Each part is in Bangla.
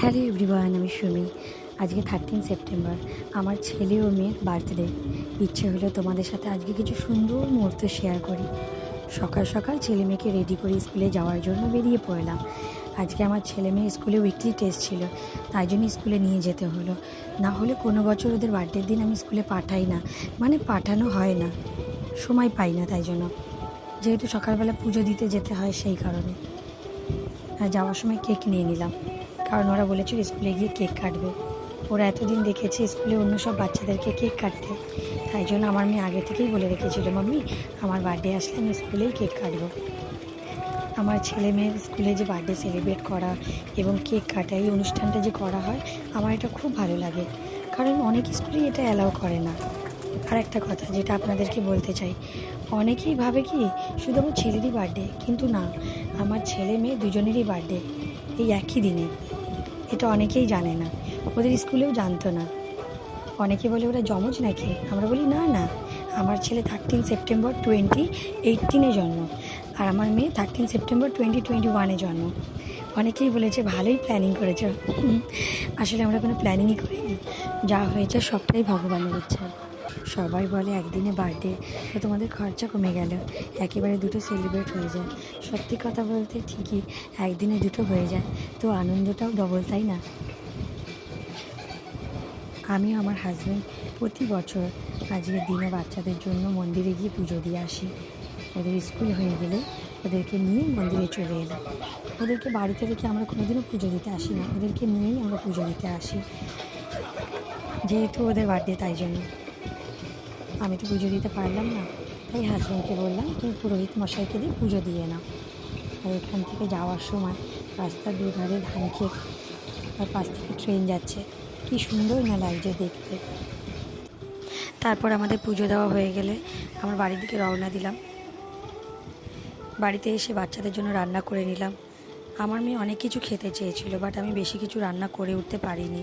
হ্যালো এভরিওয়ান, আমি সুমি। আজকে 13 সেপ্টেম্বর, আমার ছেলে ও মেয়ের বার্থডে। ইচ্ছে হলো তোমাদের সাথে আজকে কিছু সুন্দর মুহূর্ত শেয়ার করি। সকাল সকাল ছেলে মেয়েকে রেডি করে স্কুলে যাওয়ার জন্য বেরিয়ে পড়লাম। আজকে আমার ছেলে মেয়ের স্কুলে উইকলি টেস্ট ছিল, তাই জন্য স্কুলে নিয়ে যেতে হলো। না হলে কোনো বছর ওদের বার্থডের দিন আমি স্কুলে পাঠাই না, মানে পাঠানো হয় না, সময় পাই না। তাই জন্য যেহেতু সকালবেলা পুজো দিতে যেতে হয়, সেই কারণে যাওয়ার সময় কেক নিয়ে নিলাম, কারণ ওরা বলেছিল স্কুলে গিয়ে কেক কাটবে। ওরা এতদিন দেখেছে স্কুলে অন্য সব বাচ্চাদেরকে কেক কাটতে, তাই জন্য আমার মেয়ে আগে থেকেই বলে রেখেছিল, মাম্মি আমার বার্থডে আসলে আমি স্কুলেই কেক কাটবো। আমার ছেলে মেয়ের স্কুলে যে বার্থডে সেলিব্রেট করা এবং কেক কাটা, এই অনুষ্ঠানটা যে করা হয়, আমার এটা খুব ভালো লাগে, কারণ অনেক স্কুলেই এটা অ্যালাউ করে না। আর একটা কথা যেটা আপনাদেরকে বলতে চাই, অনেকেই ভাবে কি শুধু আমার ছেলেরই বার্থডে, কিন্তু না, আমার ছেলে মেয়ে দুজনেরই বার্থডে এই একই দিনে। এটা অনেকেই জানে না, ওদের স্কুলেও জানতো না। অনেকে বলে ওরা জমজ নাকি, আমরা বলি না না, আমার ছেলে 13 সেপ্টেম্বর 2018 জন্ম, আর আমার মেয়ে 13 সেপ্টেম্বর 2021 জন্ম। অনেকেই বলেছে ভালোই প্ল্যানিং করেছে। আসলে আমরা কোনো প্ল্যানিংই করিনি, যা হয়েছে সবটাই ভগবানের ইচ্ছা। সবাই বলে একদিনে বার্থডে তো তোমাদের খরচা কমে গেল, একেবারে দুটো সেলিব্রেট হয়ে যায়। সত্যি কথা বলতে ঠিকই, একদিনে দুটো হয়ে যায় তো আনন্দটাও ডবল, তাই না? আমি আমার হাজব্যান্ড প্রতি বছর আজকের দিনে বাচ্চাদের জন্য মন্দিরে গিয়ে পুজো দিয়ে আসি। ওদের স্কুল হয়ে গেলে ওদেরকে নিয়ে মন্দিরে চলে এলাম। ওদেরকে বাড়িতে রেখে আমরা কোনোদিনও পুজো দিতে আসি না, ওদেরকে নিয়েই আমরা পুজো দিতে আসি, যেহেতু ওদের বার্থডে। তাই জন্য আমি তো পুজো দিতে পারলাম না, তাই হাজব্যান্ডকে বললাম তুমি পুরোহিত মশাইকে দিয়ে পুজো দিয়ে নাও। আর এখান থেকে যাওয়ার সময় রাস্তার দুধারে ধান ক্ষেত, আর পাশ থেকে ট্রেন যাচ্ছে, কি সুন্দর না লাগছে দেখতে। তারপর আমাদের পুজো দেওয়া হয়ে গেলে আমার বাড়ির দিকে রওনা দিলাম। বাড়িতে এসে বাচ্চাদের জন্য রান্না করে নিলাম। আমার মেয়ে অনেক কিছু খেতে চেয়েছিল, বাট আমি বেশি কিছু রান্না করে উঠতে পারিনি।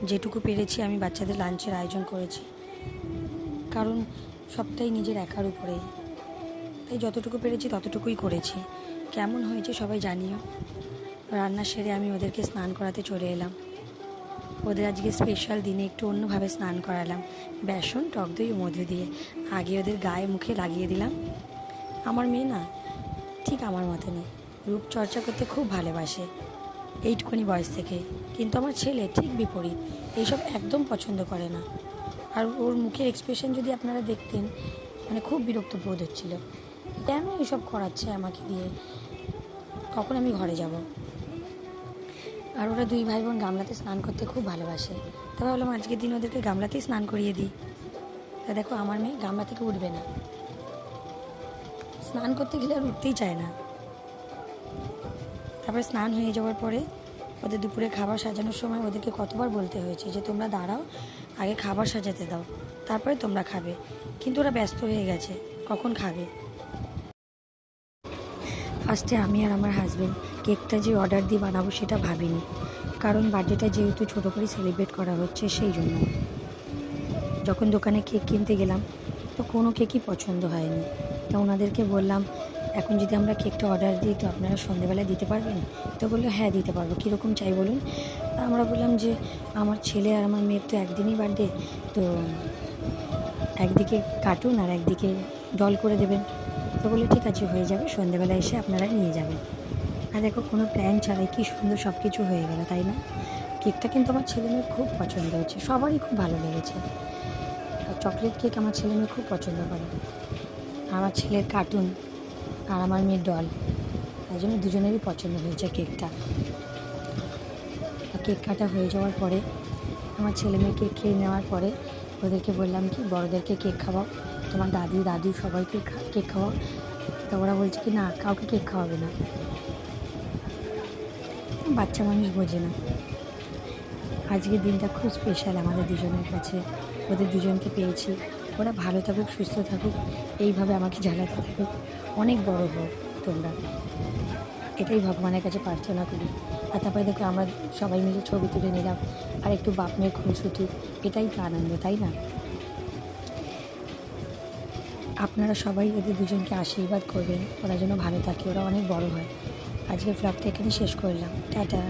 যেটুকু পেরেছি আমি বাচ্চাদের লাঞ্চের আয়োজন করেছি, কারণ সবটাই নিজের একার উপরেই, তাই যতটুকু পেরেছি ততটুকুই করেছি। কেমন হয়েছে সবাই জানিও। রান্না সেরে আমি ওদেরকে স্নান করাতে চলে এলাম। ওদের আজকে স্পেশাল দিনে একটু অন্যভাবে স্নান করালাম, বেসন, টক দই ও মধু দিয়ে। আগে ওদের গায়ে মুখে লাগিয়ে দিলাম। আমার মেয়ে না ঠিক আমার মতনই, রূপচর্চা করতে খুব ভালোবাসে এইটুকুনি বয়স থেকে, কিন্তু আমার ছেলে ঠিক বিপরীত, এইসব একদম পছন্দ করে না। আর ওর মুখের এক্সপ্রেশন যদি আপনারা দেখতেন, মানে খুব বিরক্ত বোধ হচ্ছিল, কেন এসব করাচ্ছে আমাকে দিয়ে, কখন আমি ঘরে যাব। আর ওরা দুই ভাই বোন গামলাতে স্নান করতে খুব ভালোবাসে, তা ভাবলাম আজকের দিন ওদেরকে গামলাতেই স্নান করিয়ে দিই। তা দেখো আমার মেয়ে গামলা থেকে উঠবে না, স্নান করতে গেলে আর উঠতেই চায় না। তারপরে স্নান হয়ে যাওয়ার পরে ওদের দুপুরে খাবার সাজানোর সময় ওদেরকে কতবার বলতে হয়েছে যে তোমরা দাঁড়াও, আগে খাবার সাজাতে দাও, তারপরে তোমরা খাবে, কিন্তু ওরা ব্যস্ত হয়ে গেছে, কখন খাবে। ফার্স্টে আমি আর আমার হাজব্যান্ড কেকটা যে অর্ডার দিয়ে বানাবো সেটা ভাবিনি, কারণ বার্থডেটা যেহেতু ছোটো করে সেলিব্রেট করা হচ্ছে, সেই জন্য। যখন দোকানে কেক কিনতে গেলাম তো কোনো কেকই পছন্দ হয়নি, তো ওনাদেরকে বললাম এখন যদি আমরা কেকটা অর্ডার দিই তো আপনারা সন্ধেবেলায় দিতে পারবেন? তো বললো হ্যাঁ দিতে পারবো, কীরকম চাই বলুন। তা আমরা বললাম যে আমার ছেলে আর আমার মেয়ের তো একদিনই বার্থডে, তো একদিকে কার্টুন আর একদিকে ডল করে দেবেন। তো বললো ঠিক আছে, হয়ে যাবে, সন্ধেবেলা এসে আপনারা নিয়ে যাবেন। আর দেখো কোনো প্ল্যান ছাড়াই কী সুন্দর সব কিছু হয়ে গেল, তাই না? কেকটা কিন্তু আমার ছেলে মেয়ের খুব পছন্দ হয়েছে, সবারই খুব ভালো লেগেছে। চকলেট কেক আমার ছেলে মেয়ে খুব পছন্দ করে, আমার ছেলের কার্টুন আর আমার মেয়ের ডল, তাই জন্য দুজনেরই পছন্দ হয়েছে কেকটা। কেক কাটা হয়ে যাওয়ার পরে আমার ছেলে মেয়ে কেক খেয়ে নেওয়ার পরে ওদেরকে বললাম কি বড়োদেরকে কেক খাওয়াও, তোমার দাদি দাদু সবাইকে কেক খাওয়াও। তো ওরা বলছে কি না, কাউকে কেক খাওয়াবে না, বাচ্চা মানুষ বোঝে না। আজকের দিনটা খুব স্পেশাল আমাদের দুজনের কাছে, ওদের দুজনকে পেয়েছি। ওরা ভালো থাকুক, সুস্থ থাকুক, এইভাবে আমাকে জ্বালাতে থাকুক, অনেক বড় হোক তোমরা, এটাই ভগবানের কাছে প্রার্থনা করি। আর তারপরে দেখো আমরা সবাই মিলে ছবি তুলে নিলাম, আর একটু বাপ মেয়ের খুনসুটি, এটাই তো আনন্দ, তাই না? আপনারা সবাই ওদের দুজনকে আশীর্বাদ করবেন, ওরা যেন ভালো থাকে, ওরা অনেক বড় হয়। আজকের ব্লগটা এখানে শেষ করলাম, টাটা।